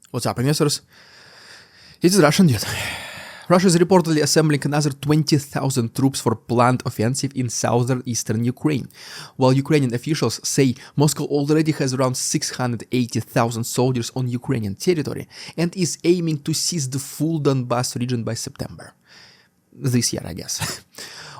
What's up, investors? It is Russian dude. Russia is reportedly assembling another 20,000 troops for planned offensive in southeastern Ukraine, while Ukrainian officials say Moscow already has around 680,000 soldiers on Ukrainian territory and is aiming to seize the full Donbas region by September. This year, I guess.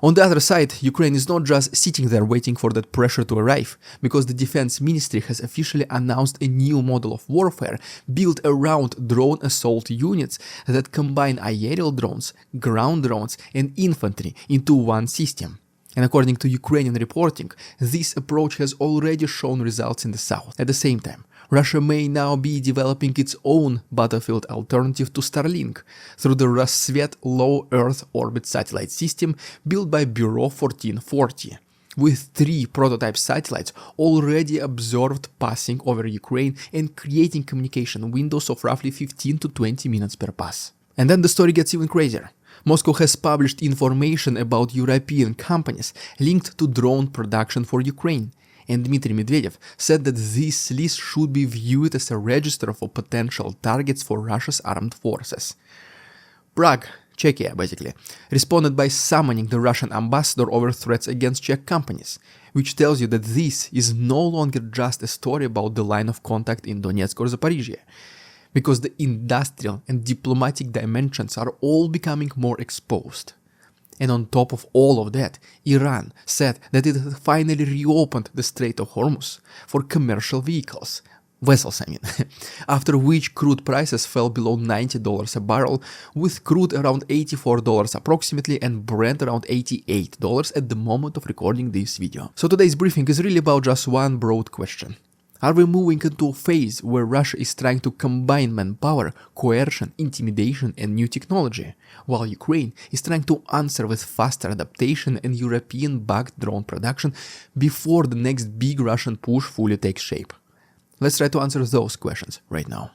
On the other side, Ukraine is not just sitting there waiting for that pressure to arrive, because the defense ministry has officially announced a new model of warfare built around drone assault units that combine aerial drones, ground drones, and infantry into one system. And according to Ukrainian reporting, this approach has already shown results in the south. At the same time, Russia may now be developing its own battlefield alternative to Starlink through the Rassvet low Earth orbit satellite system built by Bureau 1440, with 3 prototype satellites already observed passing over Ukraine and creating communication windows of roughly 15 to 20 minutes per pass. And then the story gets even crazier. Moscow has published information about European companies linked to drone production for Ukraine, and Dmitry Medvedev said that this list should be viewed as a register for potential targets for Russia's armed forces. Prague, Czechia basically, responded by summoning the Russian ambassador over threats against Czech companies, which tells you that this is no longer just a story about the line of contact in Donetsk or Zaporizhia, because the industrial and diplomatic dimensions are all becoming more exposed. And on top of all of that, Iran said that it had finally reopened the Strait of Hormuz for commercial vessels, after which crude prices fell below $90 a barrel, with crude around $84 approximately and Brent around $88 at the moment of recording this video. So today's briefing is really about just one broad question. Are we moving into a phase where Russia is trying to combine manpower, coercion, intimidation, and new technology, while Ukraine is trying to answer with faster adaptation and European-backed drone production before the next big Russian push fully takes shape? Let's try to answer those questions right now.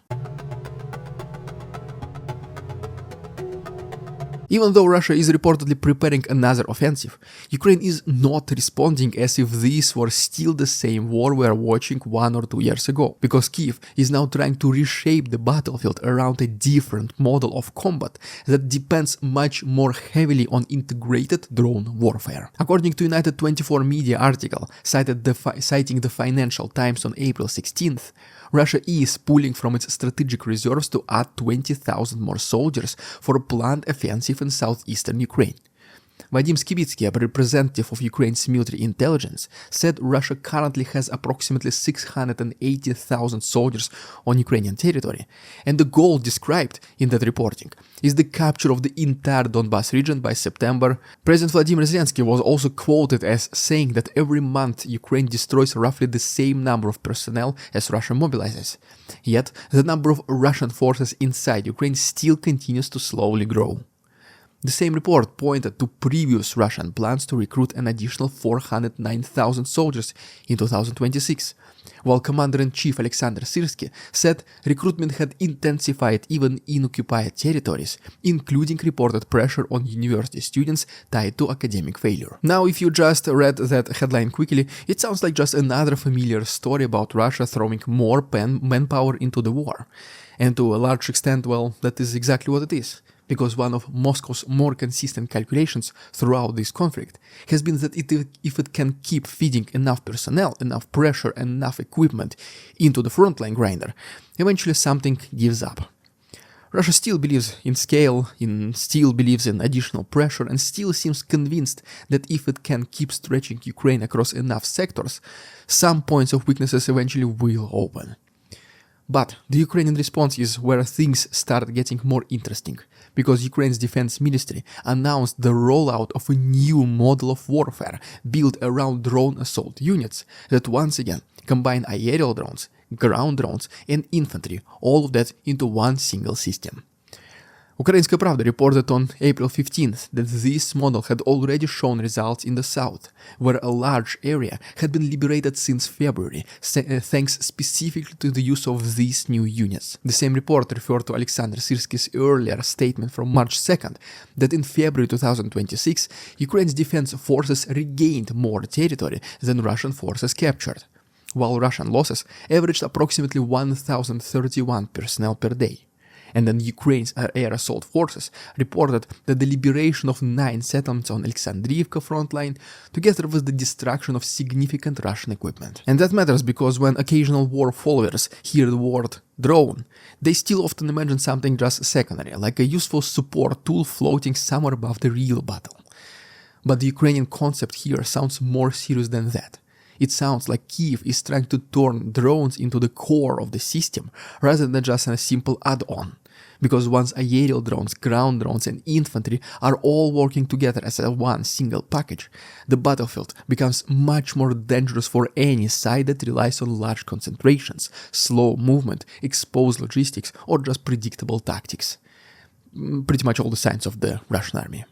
Even though Russia is reportedly preparing another offensive, Ukraine is not responding as if this were still the same war we were watching 1 or 2 years ago, because Kyiv is now trying to reshape the battlefield around a different model of combat that depends much more heavily on integrated drone warfare. According to United 24 media article citing the Financial Times on April 16th, Russia is pulling from its strategic reserves to add 20,000 more soldiers for a planned offensive in southeastern Ukraine. Vadim Skibitsky, a representative of Ukraine's military intelligence, said Russia currently has approximately 680,000 soldiers on Ukrainian territory, and the goal described in that reporting is the capture of the entire Donbas region by September. President Vladimir Zelensky was also quoted as saying that every month Ukraine destroys roughly the same number of personnel as Russia mobilizes. Yet, the number of Russian forces inside Ukraine still continues to slowly grow. The same report pointed to previous Russian plans to recruit an additional 409,000 soldiers in 2026, while Commander-in-Chief Alexander Syrsky said recruitment had intensified even in occupied territories, including reported pressure on university students tied to academic failure. Now, if you just read that headline quickly, it sounds like just another familiar story about Russia throwing more manpower into the war. And to a large extent, well, that is exactly what it is. Because one of Moscow's more consistent calculations throughout this conflict has been that if it can keep feeding enough personnel, enough pressure, and enough equipment into the frontline grinder, eventually something gives up. Russia still believes in scale, still believes in additional pressure, and still seems convinced that if it can keep stretching Ukraine across enough sectors, some points of weaknesses eventually will open. But the Ukrainian response is where things start getting more interesting, because Ukraine's defense ministry announced the rollout of a new model of warfare built around drone assault units that once again combine aerial drones, ground drones, and infantry, all of that into one single system. Ukrainskaya Pravda reported on April 15th that this model had already shown results in the south, where a large area had been liberated since February, thanks specifically to the use of these new units. The same report referred to Alexander Syrsky's earlier statement from March 2nd that in February 2026, Ukraine's defense forces regained more territory than Russian forces captured. while Russian losses averaged approximately 1,031 personnel per day. And then Ukraine's air assault forces reported that the liberation of 9 settlements on Alexandriivka frontline, together with the destruction of significant Russian equipment. And that matters because when occasional war followers hear the word drone, they still often imagine something just secondary, like a useful support tool floating somewhere above the real battle. But the Ukrainian concept here sounds more serious than that. It sounds like Kyiv is trying to turn drones into the core of the system rather than just a simple add-on. Because once aerial drones, ground drones and infantry are all working together as one single package, the battlefield becomes much more dangerous for any side that relies on large concentrations, slow movement, exposed logistics or just predictable tactics. Pretty much all the signs of the Russian army.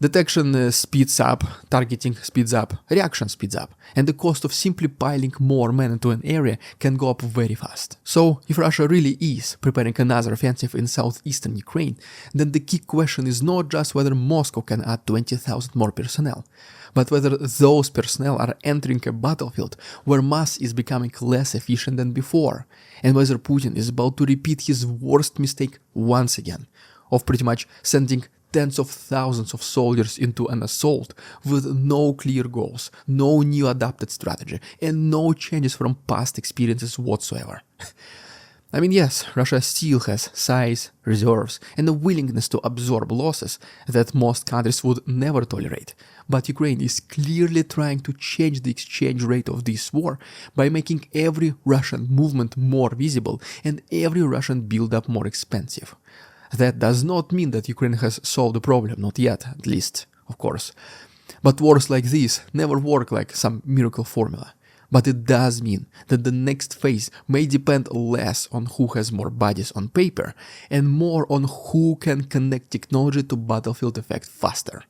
Detection speeds up, targeting speeds up, reaction speeds up, and the cost of simply piling more men into an area can go up very fast. So, if Russia really is preparing another offensive in southeastern Ukraine, then the key question is not just whether Moscow can add 20,000 more personnel, but whether those personnel are entering a battlefield where mass is becoming less efficient than before, and whether Putin is about to repeat his worst mistake once again, of pretty much sending tens of thousands of soldiers into an assault with no clear goals, no new adapted strategy, and no changes from past experiences whatsoever. I mean, yes, Russia still has size, reserves, and a willingness to absorb losses that most countries would never tolerate, but Ukraine is clearly trying to change the exchange rate of this war by making every Russian movement more visible and every Russian build-up more expensive. That does not mean that Ukraine has solved the problem, not yet, at least, of course. But wars like this never work like some miracle formula. But it does mean that the next phase may depend less on who has more bodies on paper and more on who can connect technology to battlefield effect faster.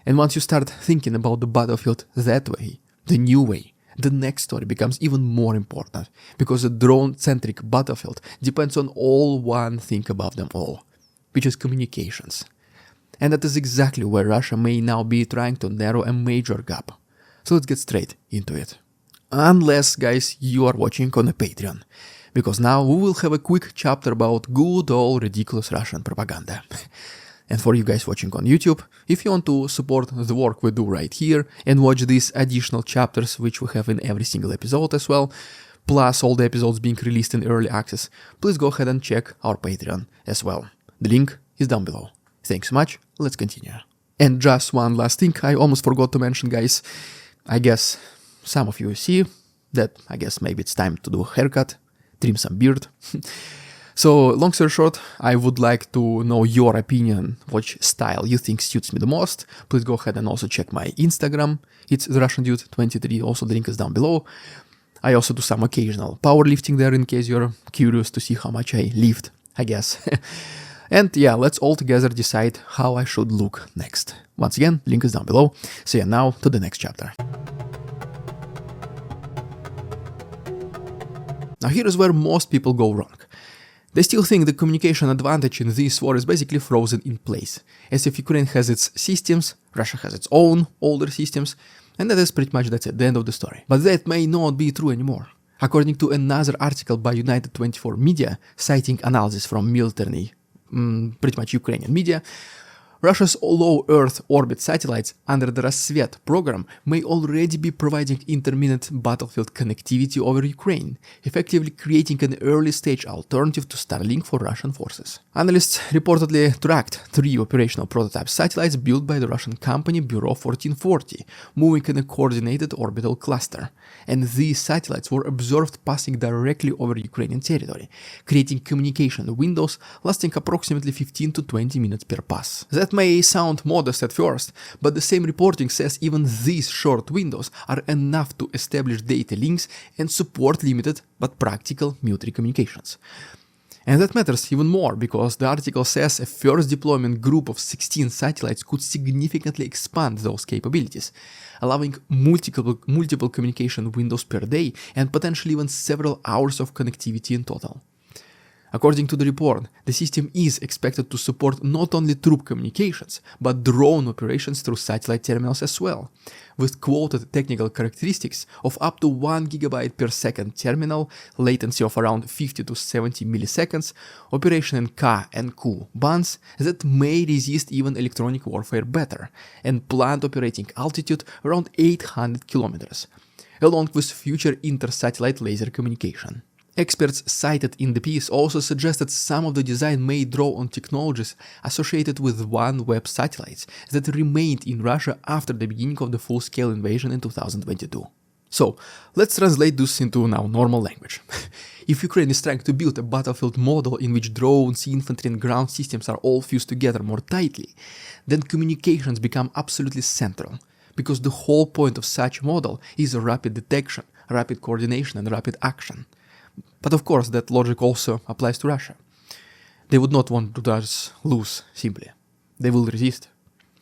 And once you start thinking about the battlefield that way, the new way, the next story becomes even more important, because a drone-centric battlefield depends on all one thing above them all, which is communications. And that is exactly where Russia may now be trying to narrow a major gap. So let's get straight into it. Unless, guys, you are watching on a Patreon, because now we will have a quick chapter about good old ridiculous Russian propaganda. And for you guys watching on YouTube, if you want to support the work we do right here and watch these additional chapters which we have in every single episode as well, plus all the episodes being released in early access, please go ahead and check our Patreon as well. The link is down below. Thanks so much, let's continue. And just one last thing I almost forgot to mention, guys. I guess some of you see that maybe it's time to do a haircut, trim some beard. So, long story short, I would like to know your opinion, which style you think suits me the most. Please go ahead and also check my Instagram. It's TheRussianDude23, also the link is down below. I also do some occasional powerlifting there in case you're curious to see how much I lift, I guess. And yeah, let's all together decide how I should look next. Once again, link is down below. So yeah, now to the next chapter. Now here is where most people go wrong. They still think the communication advantage in this war is basically frozen in place, as if Ukraine has its systems, Russia has its own older systems, and that's it, the end of the story. But that may not be true anymore. According to another article by United 24 Media, citing analysis from military, pretty much Ukrainian media, Russia's low Earth orbit satellites under the Rassvet program may already be providing intermittent battlefield connectivity over Ukraine, effectively creating an early-stage alternative to Starlink for Russian forces. Analysts reportedly tracked 3 operational prototype satellites built by the Russian company Bureau 1440, moving in a coordinated orbital cluster, and these satellites were observed passing directly over Ukrainian territory, creating communication windows lasting approximately 15 to 20 minutes per pass. That may sound modest at first, but the same reporting says even these short windows are enough to establish data links and support limited but practical military communications. And that matters even more because the article says a first deployment group of 16 satellites could significantly expand those capabilities, allowing multiple communication windows per day and potentially even several hours of connectivity in total. According to the report, the system is expected to support not only troop communications, but drone operations through satellite terminals as well, with quoted technical characteristics of up to 1 GB per second terminal, latency of around 50 to 70 milliseconds, operation in Ka and Ku bands that may resist even electronic warfare better, and planned operating altitude around 800 kilometers, along with future inter-satellite laser communication. Experts cited in the piece also suggested some of the design may draw on technologies associated with OneWeb satellites that remained in Russia after the beginning of the full-scale invasion in 2022. So, let's translate this into now normal language. If Ukraine is trying to build a battlefield model in which drones, infantry and ground systems are all fused together more tightly, then communications become absolutely central, because the whole point of such a model is rapid detection, rapid coordination and rapid action. But of course, that logic also applies to Russia. They would not want to just lose, simply. They will resist.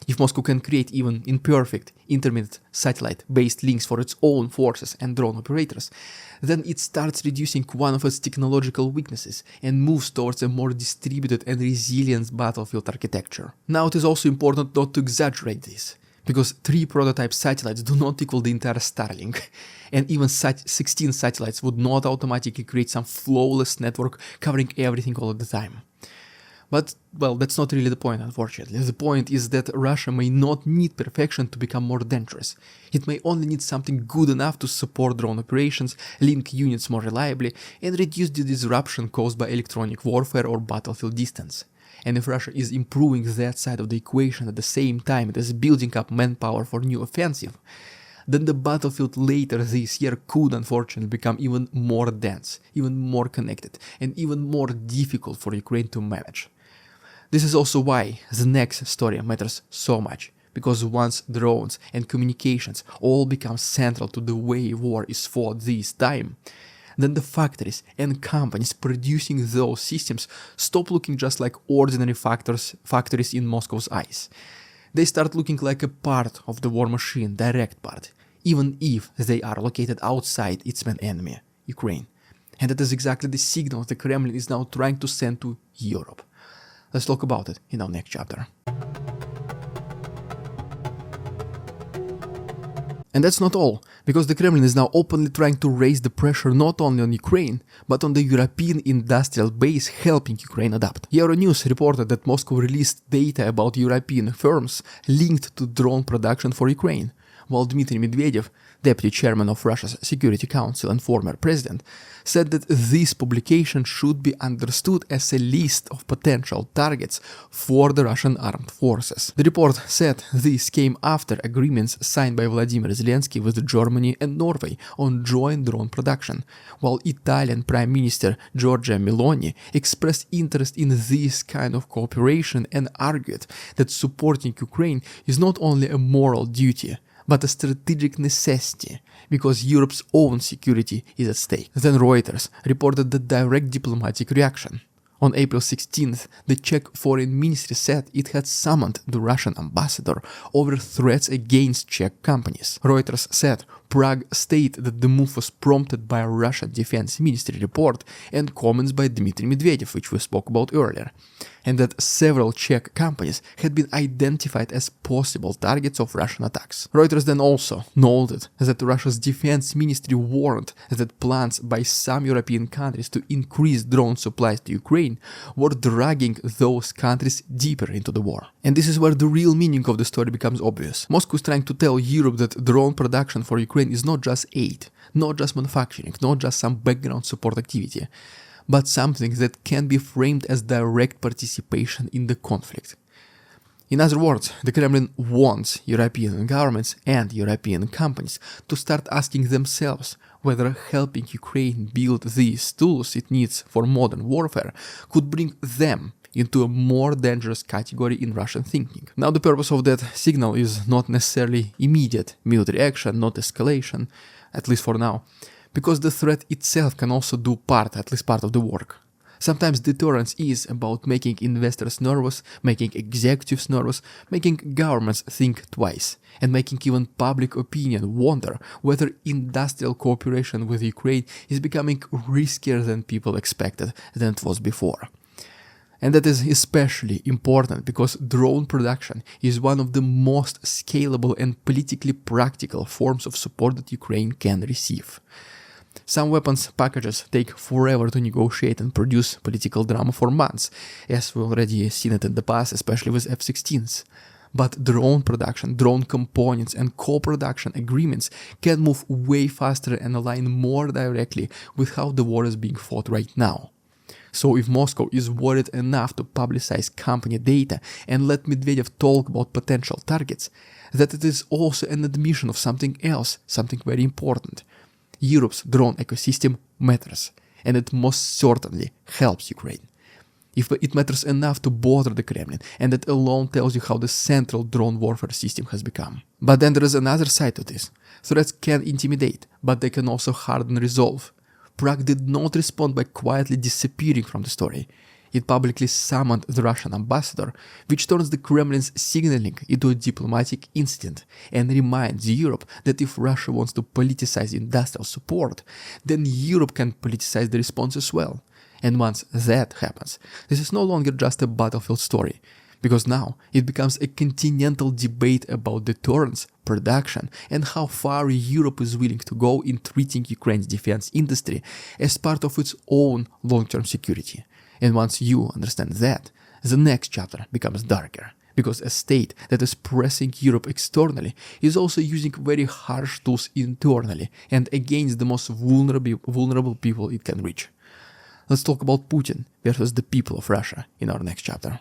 If Moscow can create even imperfect, intermittent satellite-based links for its own forces and drone operators, then it starts reducing one of its technological weaknesses and moves towards a more distributed and resilient battlefield architecture. Now, it is also important not to exaggerate this, because 3 prototype satellites do not equal the entire Starlink, and even 16 satellites would not automatically create some flawless network covering everything all at the time. But, well, that's not really the point, unfortunately. The point is that Russia may not need perfection to become more dangerous. It may only need something good enough to support drone operations, link units more reliably, and reduce the disruption caused by electronic warfare or battlefield distance. And if Russia is improving that side of the equation at the same time it is building up manpower for new offensive, then the battlefield later this year could unfortunately become even more dense, even more connected, and even more difficult for Ukraine to manage. This is also why the next story matters so much, because once drones and communications all become central to the way war is fought this time, then the factories and companies producing those systems stop looking just like ordinary factories in Moscow's eyes. They start looking like a part of the war machine, direct part, even if they are located outside its main enemy, Ukraine. And that is exactly the signal the Kremlin is now trying to send to Europe. Let's talk about it in our next chapter. And that's not all, because the Kremlin is now openly trying to raise the pressure not only on Ukraine, but on the European industrial base helping Ukraine adapt. Euronews reported that Moscow released data about European firms linked to drone production for Ukraine, while Dmitry Medvedev, deputy chairman of Russia's Security Council and former president, said that this publication should be understood as a list of potential targets for the Russian armed forces. The report said this came after agreements signed by Vladimir Zelensky with Germany and Norway on joint drone production, while Italian Prime Minister Giorgia Meloni expressed interest in this kind of cooperation and argued that supporting Ukraine is not only a moral duty, but a strategic necessity, because Europe's own security is at stake. Then Reuters reported the direct diplomatic reaction. On April 16th, the Czech Foreign Ministry said it had summoned the Russian ambassador over threats against Czech companies. Reuters said Prague stated that the move was prompted by a Russian Defense Ministry report and comments by Dmitry Medvedev, which we spoke about earlier, and that several Czech companies had been identified as possible targets of Russian attacks. Reuters then also noted that Russia's Defense Ministry warned that plans by some European countries to increase drone supplies to Ukraine were dragging those countries deeper into the war. And this is where the real meaning of the story becomes obvious. Moscow is trying to tell Europe that drone production for Ukraine is not just aid, not just manufacturing, not just some background support activity, but something that can be framed as direct participation in the conflict. In other words, the Kremlin wants European governments and European companies to start asking themselves whether helping Ukraine build these tools it needs for modern warfare could bring them into a more dangerous category in Russian thinking. Now, the purpose of that signal is not necessarily immediate military action, not escalation, at least for now, because the threat itself can also do at least part of the work. Sometimes deterrence is about making investors nervous, making executives nervous, making governments think twice, and making even public opinion wonder whether industrial cooperation with Ukraine is becoming riskier than people expected than it was before. And that is especially important because drone production is one of the most scalable and politically practical forms of support that Ukraine can receive. Some weapons packages take forever to negotiate and produce political drama for months, as we've already seen it in the past, especially with F-16s. But drone production, drone components and co-production agreements can move way faster and align more directly with how the war is being fought right now. So if Moscow is worried enough to publicize company data and let Medvedev talk about potential targets, that it is also an admission of something else, something very important. Europe's drone ecosystem matters, and it most certainly helps Ukraine. If it matters enough to bother the Kremlin, and that alone tells you how the central drone warfare system has become. But then there is another side to this. Threats can intimidate, but they can also harden resolve. Prague did not respond by quietly disappearing from the story. It publicly summoned the Russian ambassador, which turns the Kremlin's signaling into a diplomatic incident and reminds Europe that if Russia wants to politicize industrial support, then Europe can politicize the response as well. And once that happens, this is no longer just a battlefield story, because now it becomes a continental debate about deterrence, production, and how far Europe is willing to go in treating Ukraine's defense industry as part of its own long-term security. And once you understand that, the next chapter becomes darker, because a state that is pressing Europe externally is also using very harsh tools internally and against the most vulnerable people it can reach. Let's talk about Putin versus the people of Russia in our next chapter.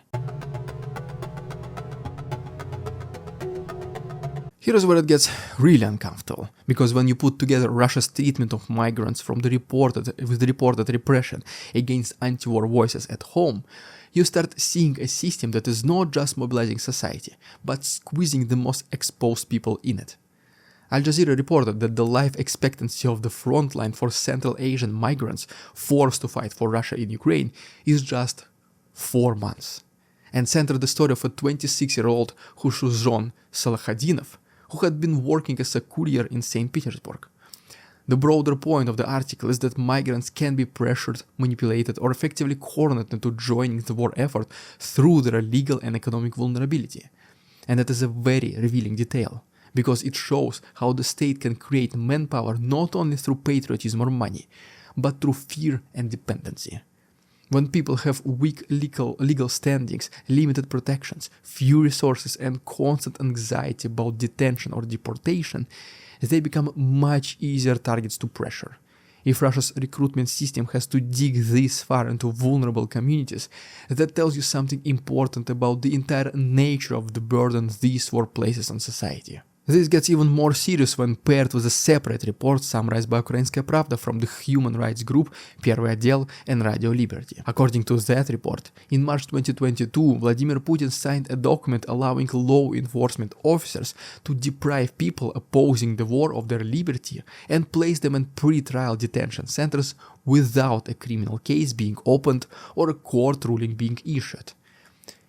Here's where it gets really uncomfortable, because when you put together Russia's treatment of migrants with the reported repression against anti-war voices at home, you start seeing a system that is not just mobilizing society, but squeezing the most exposed people in it. Al Jazeera reported that the life expectancy of the frontline for Central Asian migrants forced to fight for Russia in Ukraine is just 4 months, and centered the story of a 26-year-old Khushuzjon Salahadinov, who had been working as a courier in St. Petersburg. The broader point of the article is that migrants can be pressured, manipulated, or effectively cornered into joining the war effort through their legal and economic vulnerability. And that is a very revealing detail, because it shows how the state can create manpower not only through patriotism or money, but through fear and dependency. When people have weak legal standings, limited protections, few resources, and constant anxiety about detention or deportation, they become much easier targets to pressure. If Russia's recruitment system has to dig this far into vulnerable communities, that tells you something important about the entire nature of the burden this war places on society. This gets even more serious when paired with a separate report summarized by Ukrainskaya Pravda from the human rights group Первый отдел and Radio Liberty. According to that report, in March 2022, Vladimir Putin signed a document allowing law enforcement officers to deprive people opposing the war of their liberty and place them in pre-trial detention centers without a criminal case being opened or a court ruling being issued.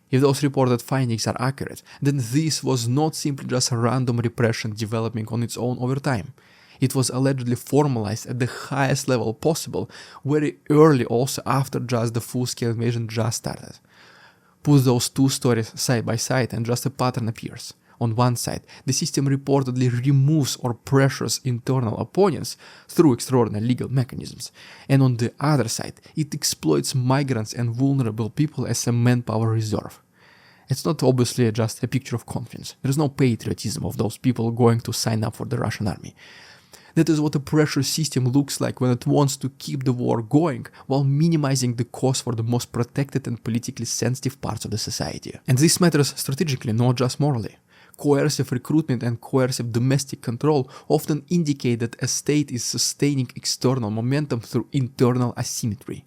If those reported findings are accurate, then this was not simply just a random repression developing on its own over time. It was allegedly formalized at the highest level possible, very early also after just the full-scale invasion just started. Put those two stories side by side and just a pattern appears. On one side, the system reportedly removes or pressures internal opponents through extraordinary legal mechanisms, and on the other side, it exploits migrants and vulnerable people as a manpower reserve. It's not obviously just a picture of confidence. There is no patriotism of those people going to sign up for the Russian army. That is what a pressure system looks like when it wants to keep the war going while minimizing the cost for the most protected and politically sensitive parts of the society. And this matters strategically, not just morally. Coercive recruitment and coercive domestic control often indicate that a state is sustaining external momentum through internal asymmetry.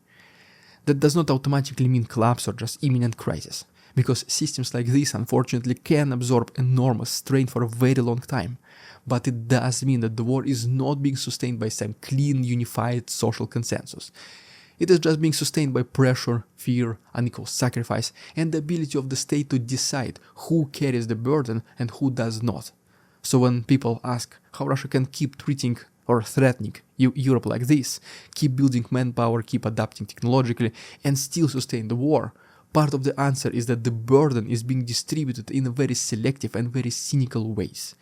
That does not automatically mean collapse or just imminent crisis, because systems like this unfortunately can absorb enormous strain for a very long time, but it does mean that the war is not being sustained by some clean, unified social consensus. It is just being sustained by pressure, fear, unequal sacrifice, and the ability of the state to decide who carries the burden and who does not. So when people ask how Russia can keep treating or threatening Europe like this, keep building manpower, keep adapting technologically, and still sustain the war, part of the answer is that the burden is being distributed in very selective and very cynical ways.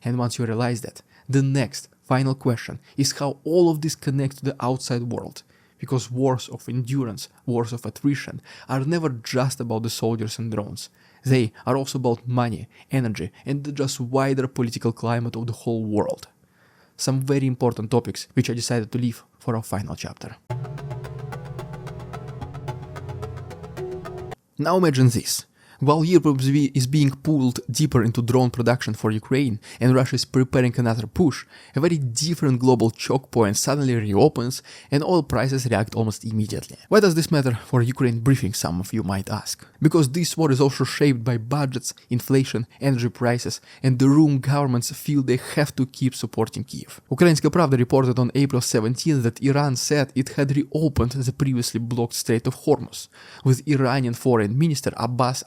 And once you realize that, the next, final question is how all of this connects to the outside world. Because wars of endurance, wars of attrition, are never just about the soldiers and drones. They are also about money, energy, and the just wider political climate of the whole world. Some very important topics which I decided to leave for our final chapter. Now imagine this. While Europe is being pulled deeper into drone production for Ukraine and Russia is preparing another push, a very different global choke point suddenly reopens and oil prices react almost immediately. Why does this matter for Ukraine briefing, some of you might ask? Because this war is also shaped by budgets, inflation, energy prices, and the room governments feel they have to keep supporting Kyiv. Ukrainska Pravda reported on April 17 that Iran said it had reopened the previously blocked Strait of Hormuz, with Iranian Foreign Minister Abbas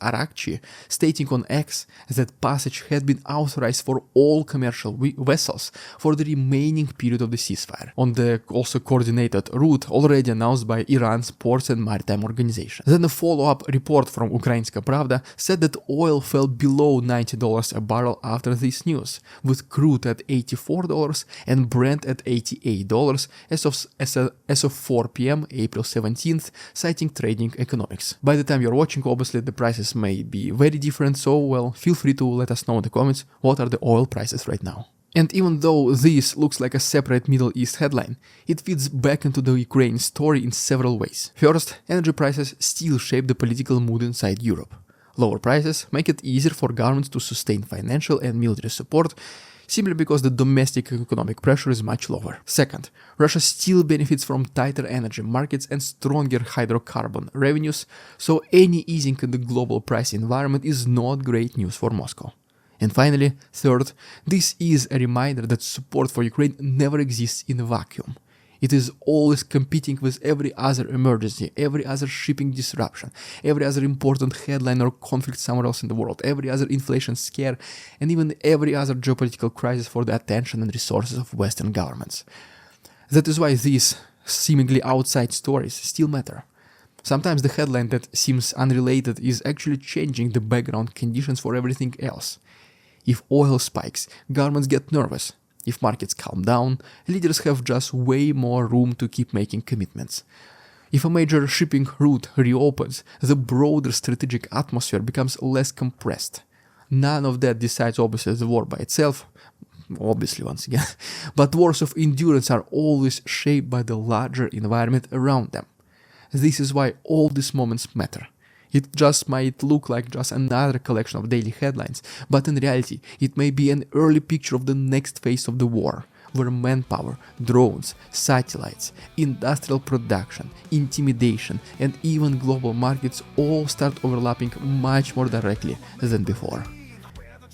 stating on X that passage had been authorized for all commercial vessels for the remaining period of the ceasefire, on the also coordinated route already announced by Iran's Ports and Maritime Organization. Then a follow-up report from Ukrainska Pravda said that oil fell below $90 a barrel after this news, with crude at $84 and Brent at $88 as of 4 p.m. April 17th, citing Trading Economics. By the time you're watching, obviously the prices may be very different, so well, feel free to let us know in the comments what are the oil prices right now. And even though this looks like a separate Middle East headline, it feeds back into the Ukraine story in several ways. First, energy prices still shape the political mood inside Europe. Lower prices make it easier for governments to sustain financial and military support, simply because the domestic economic pressure is much lower. Second, Russia still benefits from tighter energy markets and stronger hydrocarbon revenues, so any easing in the global price environment is not great news for Moscow. And finally, third, this is a reminder that support for Ukraine never exists in a vacuum. It is always competing with every other emergency, every other shipping disruption, every other important headline or conflict somewhere else in the world, every other inflation scare, and even every other geopolitical crisis for the attention and resources of Western governments. That is why these seemingly outside stories still matter. Sometimes the headline that seems unrelated is actually changing the background conditions for everything else. If oil spikes, governments get nervous. If markets calm down, leaders have just way more room to keep making commitments. If a major shipping route reopens, the broader strategic atmosphere becomes less compressed. None of that decides obviously the war by itself, obviously once again, but wars of endurance are always shaped by the larger environment around them. This is why all these moments matter. It just might look like just another collection of daily headlines, but in reality, it may be an early picture of the next phase of the war, where manpower, drones, satellites, industrial production, intimidation, and even global markets all start overlapping much more directly than before.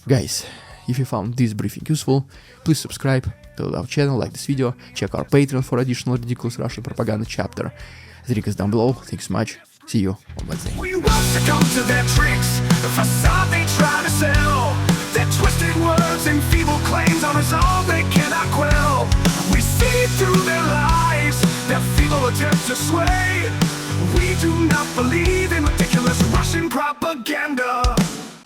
Guys, if you found this briefing useful, please subscribe to our channel, like this video, check our Patreon for additional ridiculous Russian propaganda chapter. The link is down below. Thanks so much. See you on Wednesday. We won't succumb to their tricks, the facade they try to sell. Their twisted words and feeble claims on us all they cannot quell. We see through their lies, their feeble attempts to sway. We do not believe in ridiculous Russian propaganda.